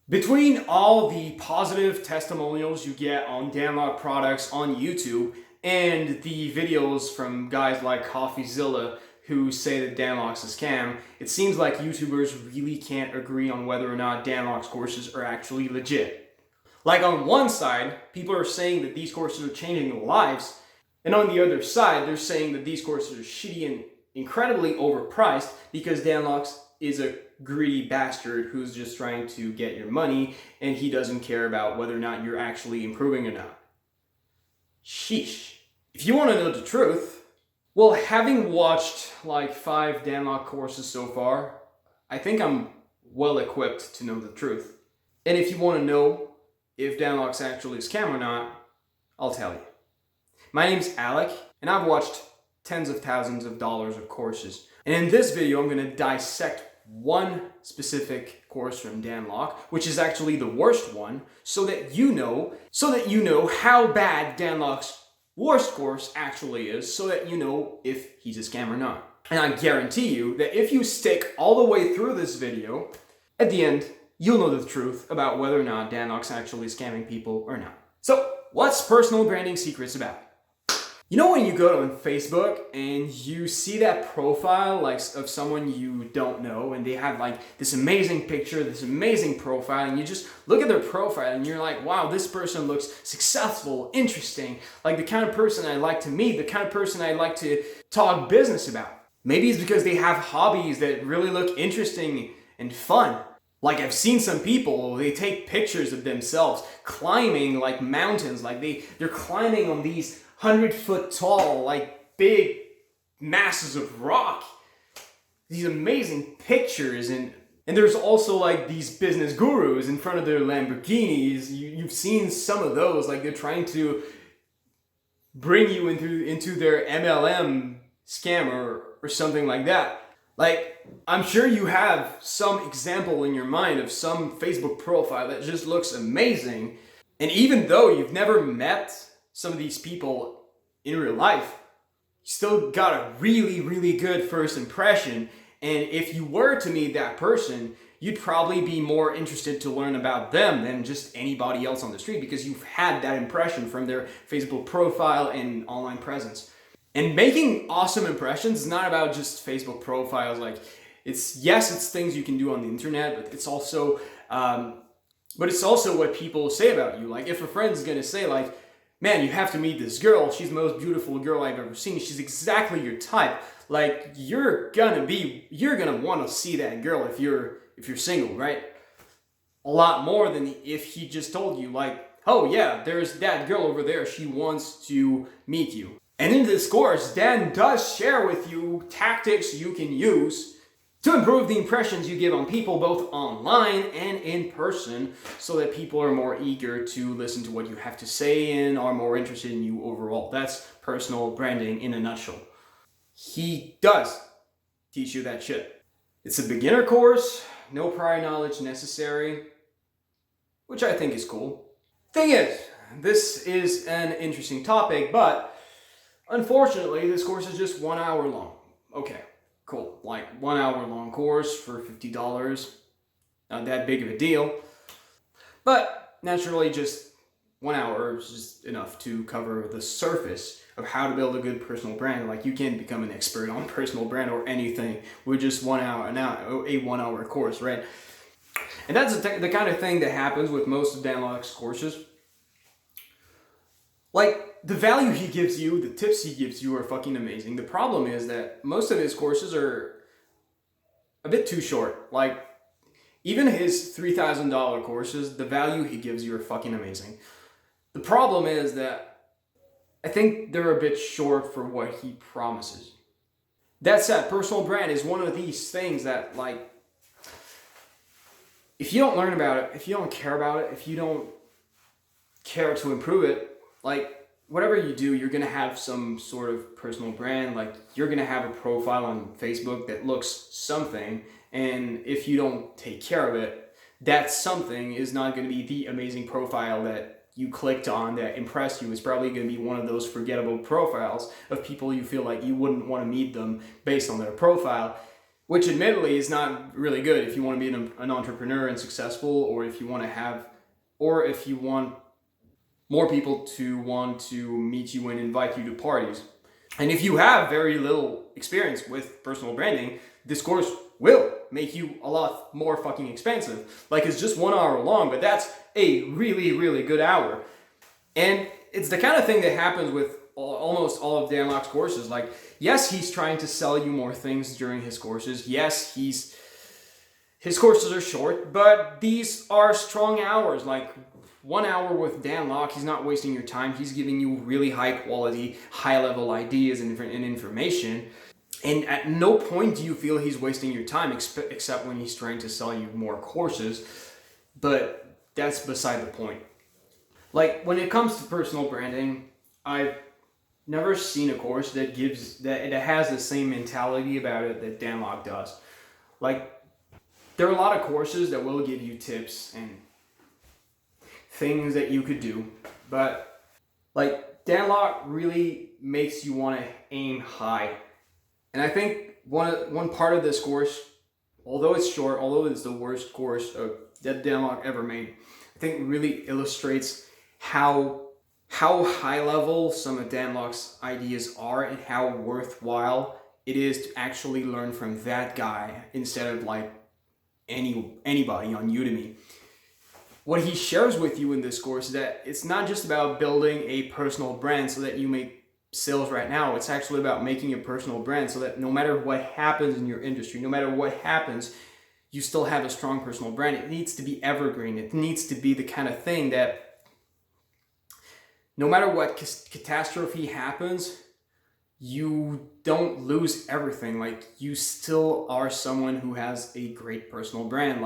Between all the positive testimonials you get on Dan Lok products on YouTube and the videos from guys like CoffeeZilla who say that Dan Lok's a scam, it seems like YouTubers really can't agree on whether or not Dan Lok's courses are actually legit. Like on one side, people are saying that these courses are changing lives, and on the other side, they're saying that these courses are shitty and incredibly overpriced because Dan Lok's is a greedy bastard who's just trying to get your money and he doesn't care about whether or not you're actually improving or not. Sheesh. If you want to know the truth, well, having watched like 5 Dan Lok courses so far, I think I'm well equipped to know the truth. And if you want to know if Dan Lok's actually a scam or not, I'll tell you. My name's Alec, and I've watched tens of thousands of dollars of courses. And in this video, I'm going to dissect one specific course from Dan Lok, which is actually the worst one, so that you know how bad Dan Lok's worst course actually is, so that you know if he's a scam or not. And I guarantee you that if you stick all the way through this video, at the end, you'll know the truth about whether or not Dan Lok's actually scamming people or not. So, what's personal branding secrets about? You know when you go on Facebook and you see that profile like of someone you don't know and they have like this amazing picture, this amazing profile, and you just look at their profile and you're like, wow, this person looks successful, interesting, like the kind of person I'd like to meet, the kind of person I'd like to talk business about. Maybe it's because they have hobbies that really look interesting and fun. Like I've seen some people, they take pictures of themselves climbing like mountains, like they're climbing on these 100-foot tall, like big masses of rock. These amazing pictures, and there's also like these business gurus in front of their Lamborghinis. You've seen some of those, like they're trying to bring you into their MLM scam or something like that. Like, I'm sure you have some example in your mind of some Facebook profile that just looks amazing. And even though you've never met some of these people in real life, you still got a really, really good first impression. And if you were to meet that person, you'd probably be more interested to learn about them than just anybody else on the street because you've had that impression from their Facebook profile and online presence. And making awesome impressions is not about just Facebook profiles. Like, it's things you can do on the internet, but it's also what people say about you. Like, if a friend's gonna say, like, man, you have to meet this girl. She's the most beautiful girl I've ever seen. She's exactly your type. Like, you're gonna want to see that girl if you're single, right? A lot more than if he just told you, like, oh yeah, there's that girl over there. She wants to meet you. And in this course, Dan does share with you tactics you can use to improve the impressions you give on people both online and in person so that people are more eager to listen to what you have to say and are more interested in you overall. That's personal branding in a nutshell. He does teach you that shit. It's a beginner course, no prior knowledge necessary, which I think is cool. Thing is, this is an interesting topic, but unfortunately, this course is just 1 hour long. Okay, cool. Like 1 hour long course for $50. Not that big of a deal. But naturally, just 1 hour is just enough to cover the surface of how to build a good personal brand. Like, you can't become an expert on personal brand or anything with just 1 hour, a 1 hour course, right? And that's the kind of thing that happens with most of Dan Lok's courses. Like, the value he gives you, the tips he gives you are fucking amazing. The problem is that most of his courses are a bit too short. Like, even his $3,000 courses, the value he gives you are fucking amazing. The problem is that I think they're a bit short for what he promises. That said, personal brand is one of these things that, like, if you don't learn about it, if you don't care about it, if you don't care to improve it, like, whatever you do, you're gonna have some sort of personal brand. Like, you're gonna have a profile on Facebook that looks something, and if you don't take care of it, that something is not gonna be the amazing profile that you clicked on that impressed you. It's probably gonna be one of those forgettable profiles of people you feel like you wouldn't want to meet them based on their profile. which admittedly is not really good if you want to be an entrepreneur and successful, or if you want to have, or if you want more people to want to meet you and invite you to parties. And if you have very little experience with personal branding, this course will make you a lot more fucking expensive. Like, it's just 1 hour long, but that's a really, really good hour. And it's the kind of thing that happens with almost all of Dan Lok's courses. Like, yes, he's trying to sell you more things during his courses. Yes, his courses are short, but these are strong hours. Like, 1 hour with Dan Lok, he's not wasting your time. He's giving you really high quality, high level ideas and information. And at no point do you feel he's wasting your time, except when he's trying to sell you more courses. But that's beside the point. Like, when it comes to personal branding, I've never seen a course that has the same mentality about it that Dan Lok does. Like, there are a lot of courses that will give you tips and things that you could do, but like, Dan Lok really makes you want to aim high. And I think one part of this course, although it's short, although it's the worst course that Dan Lok ever made, I think really illustrates how high level some of Dan Lok's ideas are and how worthwhile it is to actually learn from that guy instead of like anybody on Udemy. What he shares with you in this course is that it's not just about building a personal brand so that you make sales right now. It's actually about making a personal brand so that no matter what happens in your industry, no matter what happens, you still have a strong personal brand. It needs to be evergreen. It needs to be the kind of thing that no matter what catastrophe happens, you don't lose everything. Like, you still are someone who has a great personal brand.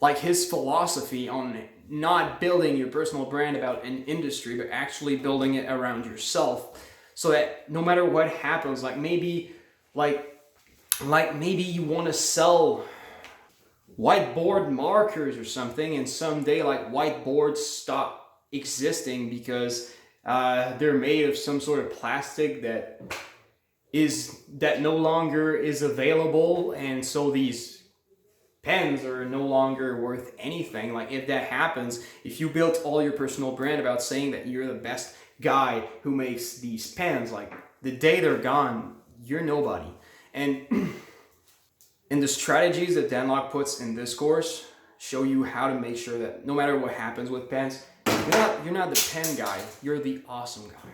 Like his philosophy on not building your personal brand about an industry, but actually building it around yourself, so that no matter what happens, like maybe you want to sell whiteboard markers or something, and someday like whiteboards stop existing because they're made of some sort of plastic that no longer is available, and so these pens are no longer worth anything. Like, if that happens, if you built all your personal brand about saying that you're the best guy who makes these pens, like, the day they're gone, you're nobody. And and the strategies that Dan Lok puts in this course show you how to make sure that no matter what happens with pens, you're not the pen guy, you're the awesome guy.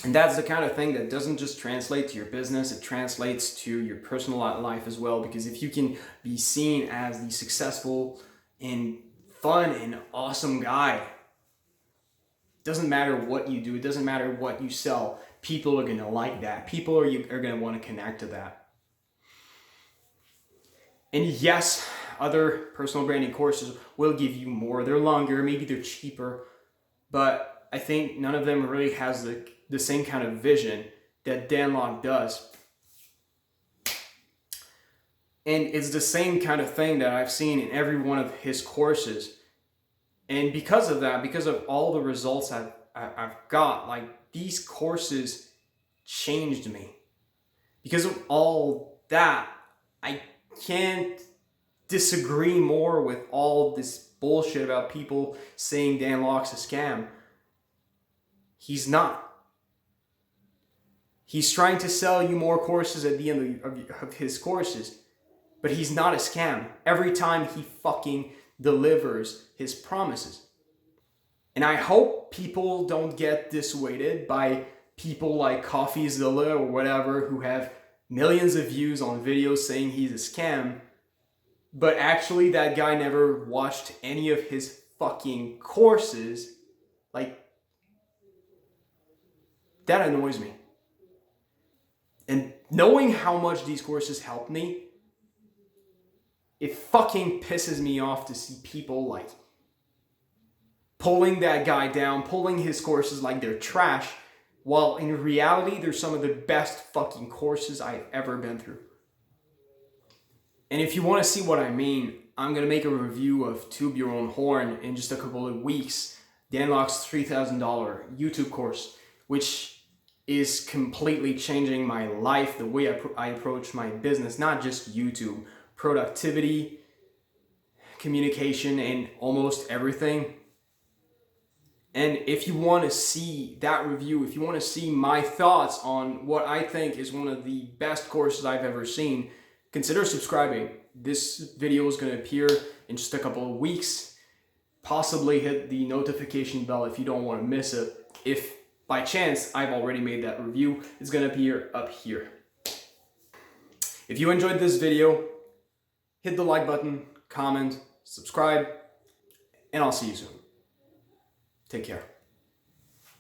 And that's the kind of thing that doesn't just translate to your business, it translates to your personal life as well. Because if you can be seen as the successful and fun and awesome guy, it doesn't matter what you do, it doesn't matter what you sell, people are going to like that. People are going to want to connect to that. And yes, other personal branding courses will give you more. They're longer, maybe they're cheaper, but I think none of them really has the same kind of vision that Dan Lok does. And it's the same kind of thing that I've seen in every one of his courses. And because of that, because of all the results I've got, like, these courses changed me. Because of all that, I can't disagree more with all this bullshit about people saying Dan Lok's a scam. He's not. He's trying to sell you more courses at the end of his courses, but he's not a scam. Every time he fucking delivers his promises. And I hope people don't get dissuaded by people like CoffeeZilla or whatever who have millions of views on videos saying he's a scam, but actually that guy never watched any of his fucking courses. Like, that annoys me. And knowing how much these courses helped me, it fucking pisses me off to see people like pulling that guy down, pulling his courses like they're trash, while in reality, they're some of the best fucking courses I've ever been through. And if you want to see what I mean, I'm going to make a review of Tube Your Own Horn in just a couple of weeks. Dan Lok's $3,000 YouTube course, which is completely changing my life, the way I approach my business, not just YouTube, productivity, communication, and almost everything. And if you want to see that review, if you want to see my thoughts on what I think is one of the best courses I've ever seen, consider subscribing. This video is going to appear in just a couple of weeks. Possibly hit the notification bell if you don't want to miss it. If by chance I've already made that review, it's going to appear up here. If you enjoyed this video, hit the like button, comment, subscribe, and I'll see you soon. Take care.